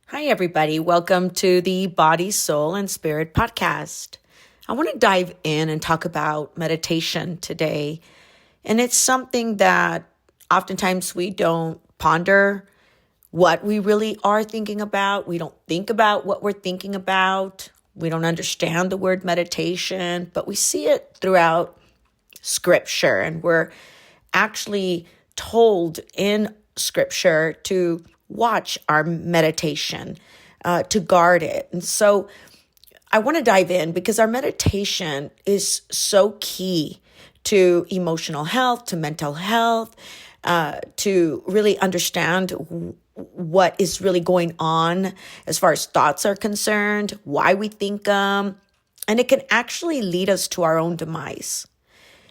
Hi, everybody. Welcome to the Body, Soul, and Spirit podcast. I want to dive in and talk about meditation today. And it's something that oftentimes we don't ponder what we really are thinking about. We don't think about what we're thinking about. We don't understand the word meditation, but we see it throughout scripture. And we're actually told in scripture to watch our meditation, to guard it. And so I want to dive in because our meditation is so key to emotional health, to mental health, to really understand what is really going on as far as thoughts are concerned, why we think them, and it can actually lead us to our own demise.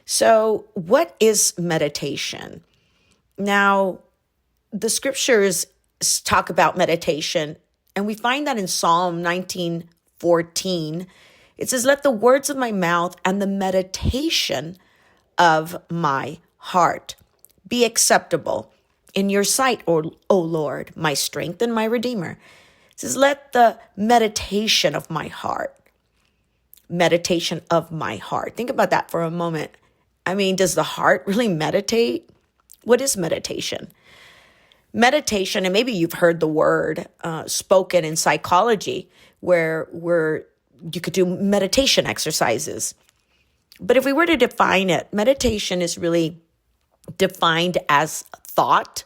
So, what is meditation? Now, the scriptures talk about meditation, and we find that in Psalm 19:14. It says, "Let the words of my mouth and the meditation of my heart be acceptable in your sight, O Lord, my strength and my redeemer." It says, "Let the meditation of my heart." Meditation of my heart. Think about that for a moment. I mean, does the heart really meditate? What is meditation? Meditation, and maybe you've heard the word spoken in psychology, where you could do meditation exercises. But if we were to define it, meditation is really defined as thought,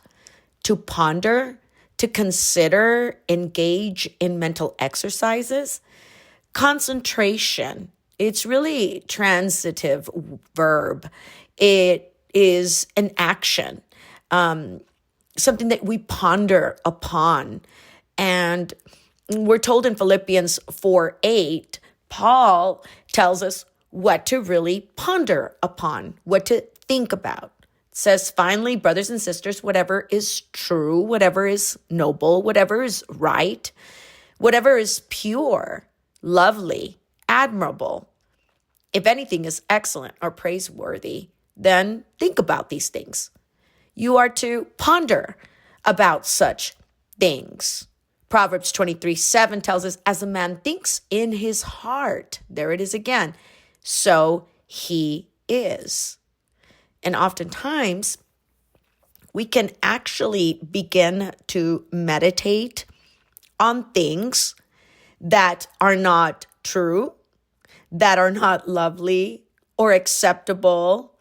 to ponder, to consider, engage in mental exercises. Concentration, it's really transitive verb. It is an action, something that we ponder upon. And we're told in Philippians 4:8, Paul tells us what to really ponder upon, what to think about. It says, "Finally, brothers and sisters, whatever is true, whatever is noble, whatever is right, whatever is pure, lovely, admirable, if anything is excellent or praiseworthy, then think about these things." You are to ponder about such things. Proverbs 23:7 tells us, "As a man thinks in his heart," there it is again, "so he is." And oftentimes, we can actually begin to meditate on things that are not true, that are not lovely or acceptable.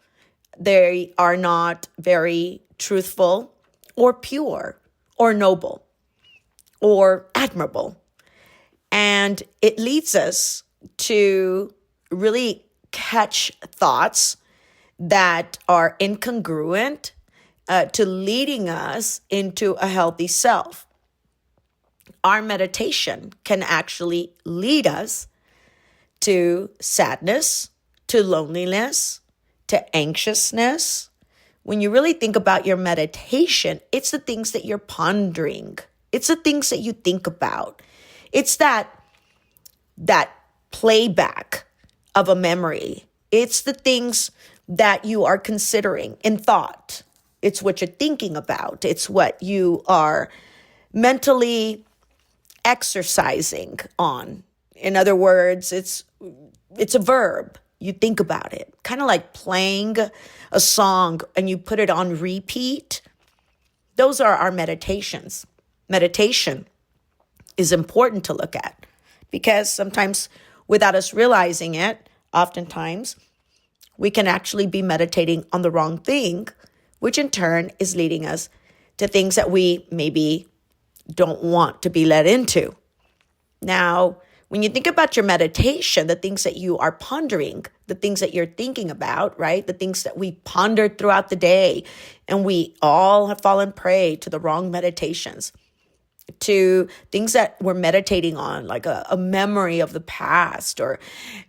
They are not very truthful or pure or noble or admirable. And it leads us to really catch thoughts that are incongruent to leading us into a healthy self. Our meditation can actually lead us to sadness, to loneliness, to anxiousness. When you really think about your meditation, it's the things that you're pondering. It's the things that you think about. It's that playback of a memory. It's the things that you are considering in thought. It's what you're thinking about. It's what you are mentally exercising on. In other words, it's a verb. You think about it, kind of like playing a song and you put it on repeat. Those are our meditations. Meditation is important to look at because sometimes without us realizing it, oftentimes we can actually be meditating on the wrong thing, which in turn is leading us to things that we maybe don't want to be led into. Now, when you think about your meditation, the things that you are pondering, the things that you're thinking about, right? The things that we pondered throughout the day, and we all have fallen prey to the wrong meditations, to things that we're meditating on, like a memory of the past, or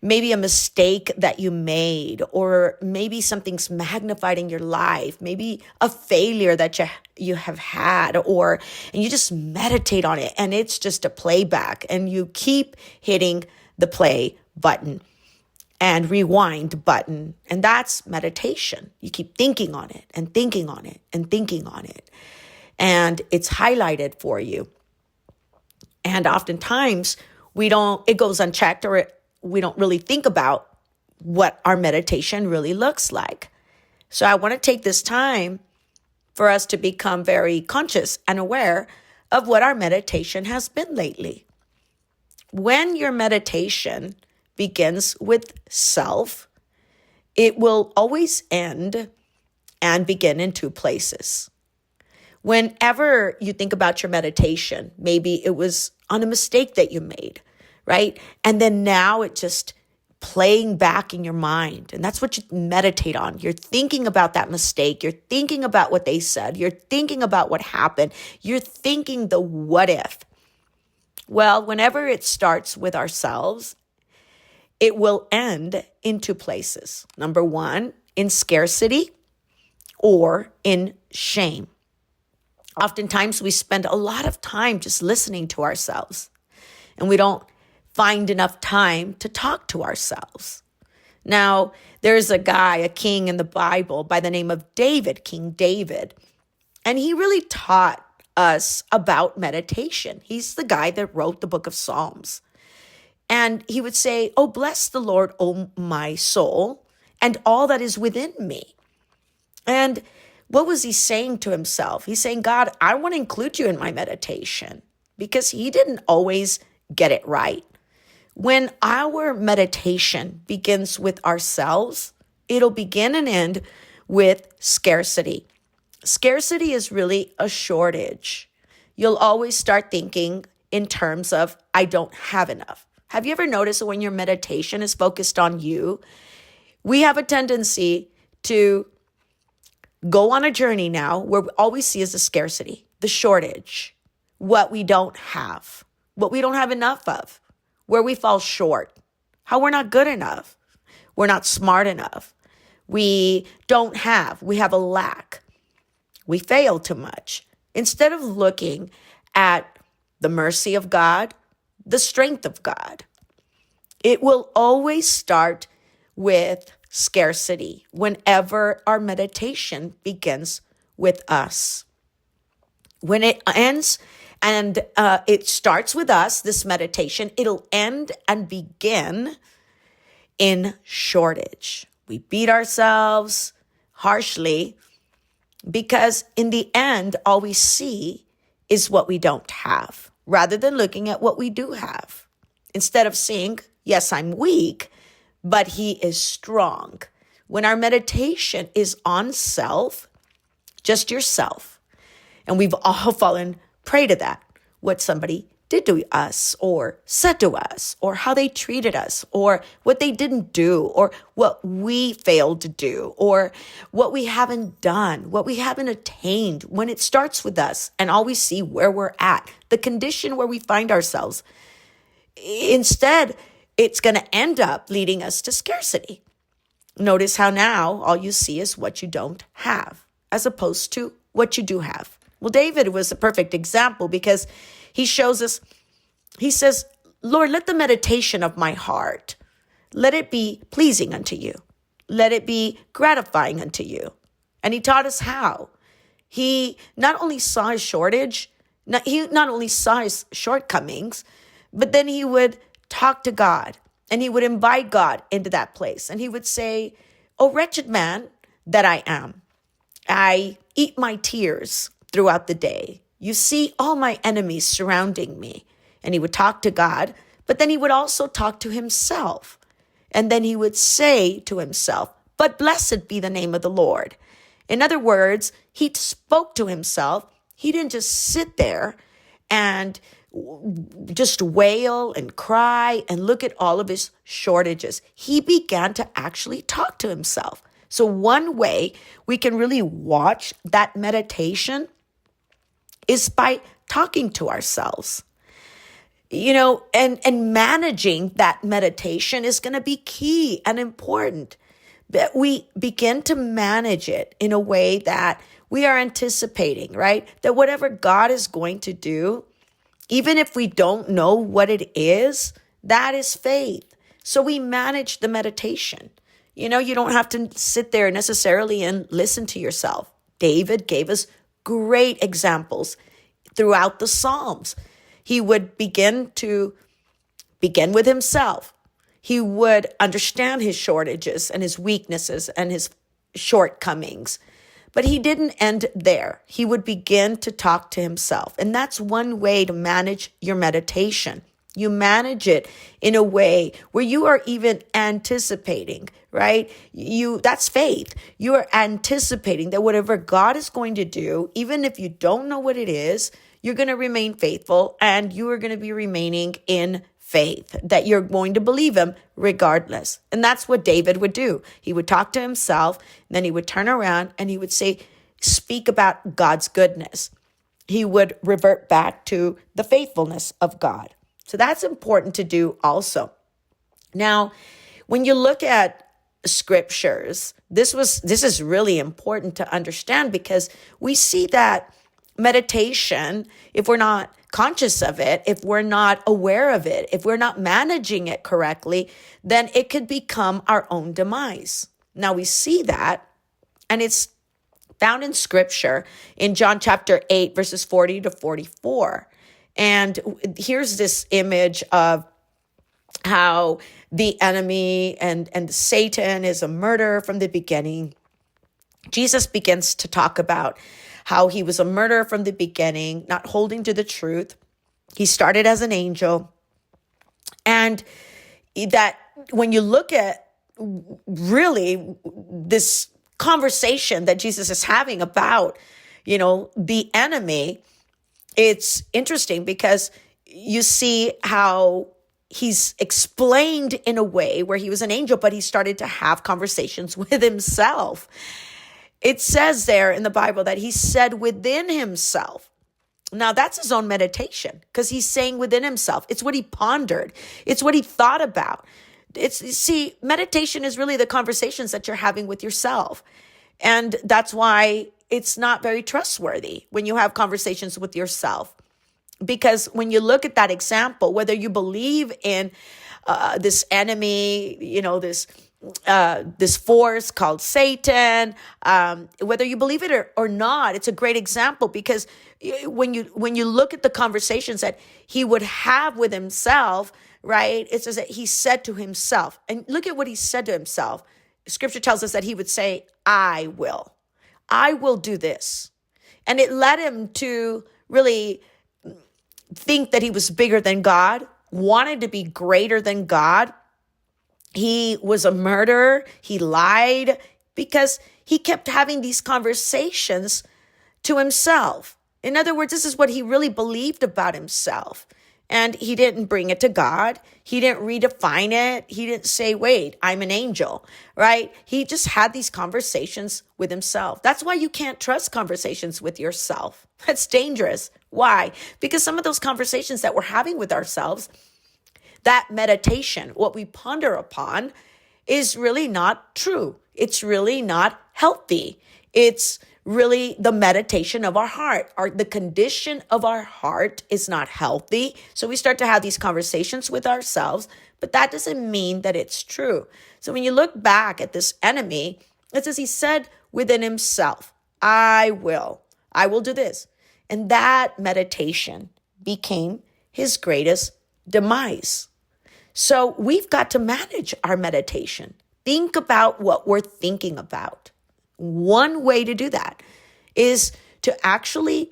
maybe a mistake that you made, or maybe something's magnified in your life, maybe a failure that you have had, and you just meditate on it, and it's just a playback, and you keep hitting the play button and rewind button, and that's meditation. You keep thinking on it and thinking on it and thinking on it. And it's highlighted for you. And oftentimes it goes unchecked, or we don't really think about what our meditation really looks like. So I want to take this time for us to become very conscious and aware of what our meditation has been lately. When your meditation begins with self, it will always end and begin in two places. Whenever you think about your meditation, maybe it was on a mistake that you made, right? And then now it just playing back in your mind. And that's what you meditate on. You're thinking about that mistake. You're thinking about what they said. You're thinking about what happened. You're thinking the what if. Well, whenever it starts with ourselves, it will end in two places. Number one, in scarcity or in shame. Oftentimes we spend a lot of time just listening to ourselves, and we don't find enough time to talk to ourselves. Now, there's a king in the Bible by the name of David, King David, and he really taught us about meditation. He's the guy that wrote the book of Psalms. And he would say, "Oh, bless the Lord, oh my soul, and all that is within me." And what was he saying to himself? He's saying, God, I want to include you in my meditation, because he didn't always get it right. When our meditation begins with ourselves, it'll begin and end with scarcity. Scarcity is really a shortage. You'll always start thinking in terms of, I don't have enough. Have you ever noticed that when your meditation is focused on you, we have a tendency to go on a journey now where all we see is the scarcity, the shortage, what we don't have enough of, where we fall short, how we're not good enough, we're not smart enough, we have a lack, we fail too much. Instead of looking at the mercy of God, the strength of God, it will always start with scarcity whenever our meditation begins with us. When it ends and it starts with us, this meditation, it'll end and begin in shortage. We beat ourselves harshly because in the end, all we see is what we don't have, rather than looking at what we do have. Instead of seeing, yes, I'm weak, but he is strong. When our meditation is on self, just yourself, and we've all fallen prey to that, what somebody did to us or said to us or how they treated us or what they didn't do or what we failed to do or what we haven't done, what we haven't attained. When it starts with us and all we see where we're at, the condition where we find ourselves, instead, it's going to end up leading us to scarcity. Notice how now all you see is what you don't have as opposed to what you do have. Well, David was a perfect example because he shows us, he says, Lord, let the meditation of my heart, let it be pleasing unto you. Let it be gratifying unto you. And he taught us how. He not only saw his shortcomings, but then he would talk to God and he would invite God into that place. And he would say, "O wretched man that I am, I eat my tears throughout the day. You see all my enemies surrounding me." And he would talk to God, but then he would also talk to himself. And then he would say to himself, "But blessed be the name of the Lord." In other words, he spoke to himself. He didn't just sit there and just wail and cry and look at all of his shortages. He began to actually talk to himself. So one way we can really watch that meditation is by talking to ourselves. And managing that meditation is going to be key and important. That we begin to manage it in a way that we are anticipating, right? That whatever God is going to do, even if we don't know what it is, that is faith. So we manage the meditation. You don't have to sit there necessarily and listen to yourself. David gave us great examples throughout the Psalms. He would begin with himself. He would understand his shortages and his weaknesses and his shortcomings. But he didn't end there. He would begin to talk to himself. And that's one way to manage your meditation. You manage it in a way where you are even anticipating, right? That's faith. You are anticipating that whatever God is going to do, even if you don't know what it is, you're going to remain faithful and you are going to be remaining in faith, that you're going to believe him regardless. And that's what David would do. He would talk to himself, and then he would turn around and he would speak about God's goodness. He would revert back to the faithfulness of God. So that's important to do also. Now, when you look at scriptures, this is really important to understand, because we see that meditation, if we're not conscious of it, if we're not aware of it, if we're not managing it correctly, then it could become our own demise. Now we see that, and it's found in scripture in John chapter 8, verses 40 to 44. And here's this image of how the enemy and Satan is a murderer from the beginning. Jesus begins to talk about how he was a murderer from the beginning, not holding to the truth. He started as an angel. And that when you look at really this conversation that Jesus is having about, the enemy, it's interesting because you see how he's explained in a way where he was an angel, but he started to have conversations with himself. It says there in the Bible that he said within himself. Now that's his own meditation, because he's saying within himself. It's what he pondered. It's what he thought about. Meditation is really the conversations that you're having with yourself. And that's why it's not very trustworthy when you have conversations with yourself. Because when you look at that example, whether you believe in this enemy, this force called Satan, whether you believe it or not, it's a great example, because when you look at the conversations that he would have with himself, right? It says that he said to himself, and look at what he said to himself. Scripture tells us that he would say, I will do this. And it led him to really think that he was bigger than God, wanted to be greater than God. He was a murderer. He lied because he kept having these conversations to himself. In other words, this is what he really believed about himself. And he didn't bring it to God. He didn't redefine it. He didn't say, wait, I'm an angel, right? He just had these conversations with himself. That's why you can't trust conversations with yourself. That's dangerous. Why? Because some of those conversations that we're having with ourselves, that meditation, what we ponder upon, is really not true. It's really not healthy. It's really the meditation of our heart. The condition of our heart is not healthy. So we start to have these conversations with ourselves, but that doesn't mean that it's true. So when you look back at this enemy, it says he said within himself, I will do this. And that meditation became his greatest demise. So we've got to manage our meditation. Think about what we're thinking about. One way to do that is to actually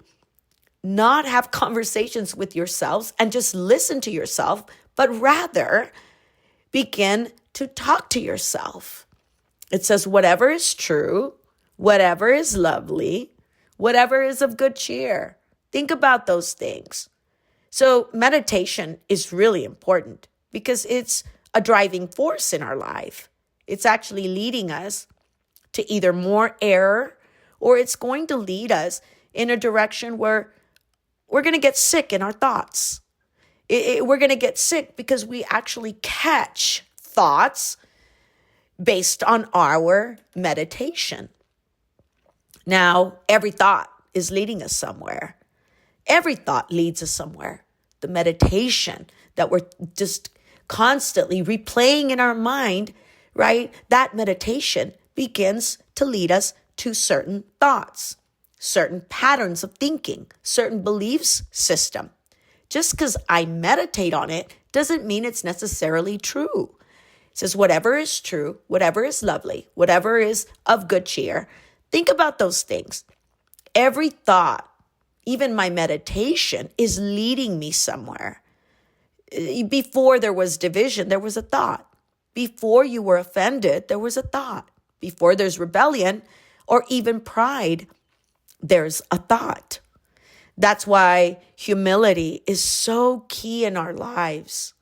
not have conversations with yourselves and just listen to yourself, but rather begin to talk to yourself. It says, whatever is true, whatever is lovely, whatever is of good cheer. Think about those things. So meditation is really important because it's a driving force in our life. It's actually leading us to either more error, or it's going to lead us in a direction where we're going to get sick in our thoughts. We're going to get sick because we actually catch thoughts based on our meditation. Now, every thought is leading us somewhere. Every thought leads us somewhere. The meditation that we're just constantly replaying in our mind, right? That meditation begins to lead us to certain thoughts, certain patterns of thinking, certain beliefs system. just because I meditate on it doesn't mean it's necessarily true. It says, whatever is true, whatever is lovely, whatever is of good cheer, think about those things. Every thought, even my meditation, is leading me somewhere. Before there was division, there was a thought. Before you were offended, there was a thought. Before there's rebellion or even pride, there's a thought. That's why humility is so key in our lives,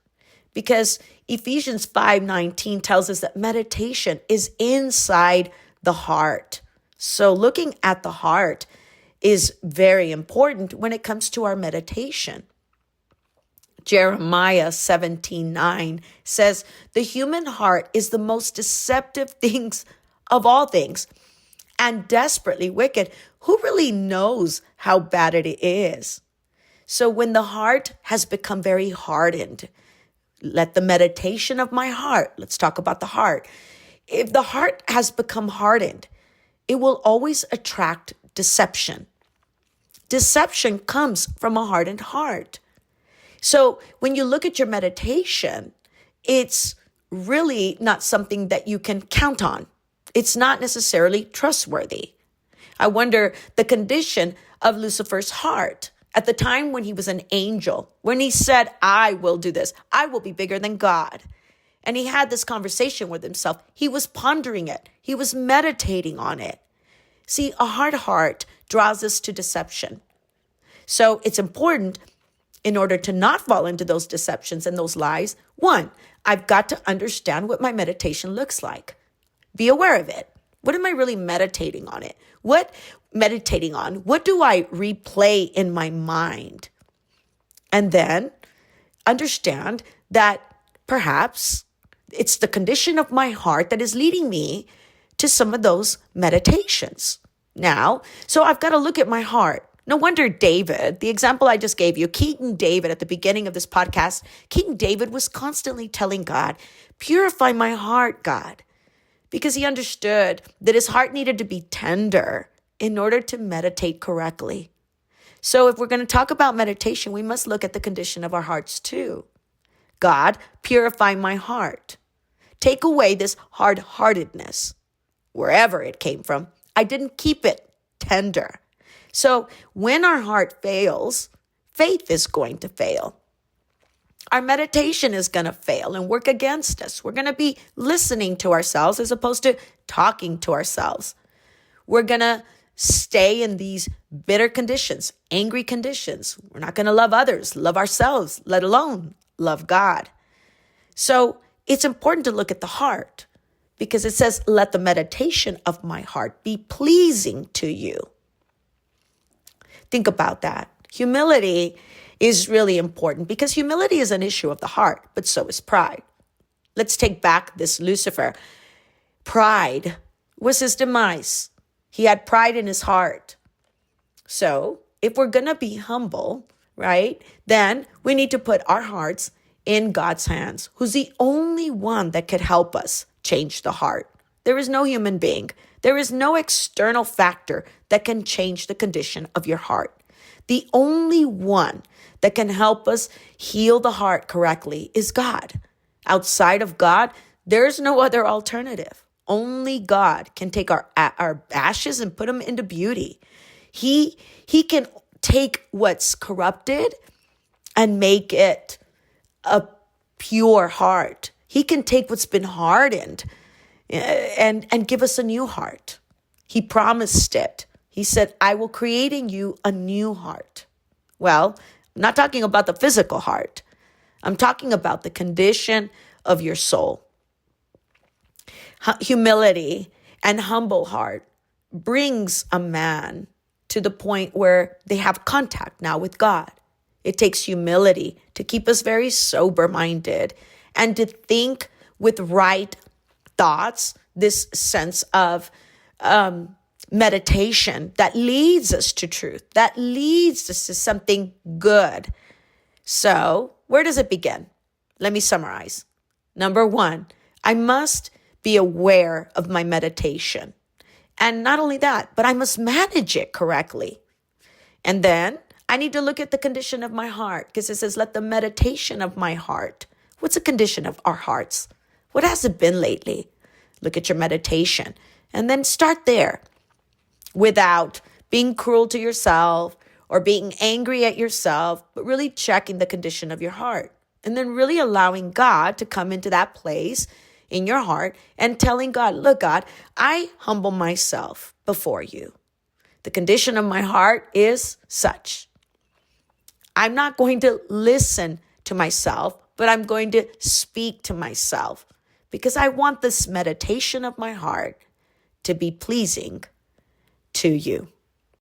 because Ephesians 5:19 tells us that meditation is inside the heart. So looking at the heart is very important when it comes to our meditation. Jeremiah 17:9 says, the human heart is the most deceptive things of all things and desperately wicked. Who really knows how bad it is? So when the heart has become very hardened, let the meditation of my heart, let's talk about the heart. If the heart has become hardened, it will always attract deception. Deception comes from a hardened heart. So when you look at your meditation, it's really not something that you can count on. It's not necessarily trustworthy. I wonder the condition of Lucifer's heart at the time when he was an angel, when he said, I will do this. I will be bigger than God. And he had this conversation with himself. He was pondering it. He was meditating on it. See, a hard heart draws us to deception. So it's important, in order to not fall into those deceptions and those lies, one, I've got to understand what my meditation looks like. Be aware of it. What am I really meditating on it? What do I replay in my mind? And then understand that perhaps it's the condition of my heart that is leading me to some of those meditations. Now, so I've got to look at my heart. No wonder David, the example I just gave you, King David at the beginning of this podcast, King David was constantly telling God, purify my heart, God, because he understood that his heart needed to be tender in order to meditate correctly. So if we're going to talk about meditation, we must look at the condition of our hearts too. God, purify my heart. Take away this hard-heartedness, wherever it came from. I didn't keep it tender. So when our heart fails, faith is going to fail. Our meditation is going to fail and work against us. We're going to be listening to ourselves as opposed to talking to ourselves. We're going to stay in these bitter conditions, angry conditions. We're not going to love others, love ourselves, let alone love God. So it's important to look at the heart, because it says, let the meditation of my heart be pleasing to you. Think about that. Humility is really important, because humility is an issue of the heart, but so is pride. Let's take back this Lucifer. Pride was his demise. He had pride in his heart. So if we're going to be humble, right, then we need to put our hearts in God's hands, who's the only one that could help us change the heart. There is no human being. There is no external factor that can change the condition of your heart. The only one that can help us heal the heart correctly is God. Outside of God, there's no other alternative. Only God can take our ashes and put them into beauty. He can take what's corrupted and make it a pure heart. He can take what's been hardened and give us a new heart. He promised it. He said, I will create in you a new heart. Well, I'm not talking about the physical heart. I'm talking about the condition of your soul. Humility and humble heart brings a man to the point where they have contact now with God. It takes humility to keep us very sober-minded and to think with right thoughts, this sense of meditation that leads us to truth, that leads us to something good. So where does it begin? Let me summarize. Number one, I must be aware of my meditation. And not only that, but I must manage it correctly. And then I need to look at the condition of my heart, because it says, let the meditation of my heart. What's the condition of our hearts? What has it been lately? Look at your meditation and then start there without being cruel to yourself or being angry at yourself, but really checking the condition of your heart. And then really allowing God to come into that place in your heart and telling God, look, God, I humble myself before you. The condition of my heart is such. I'm not going to listen to myself, but I'm going to speak to myself because I want this meditation of my heart to be pleasing to you.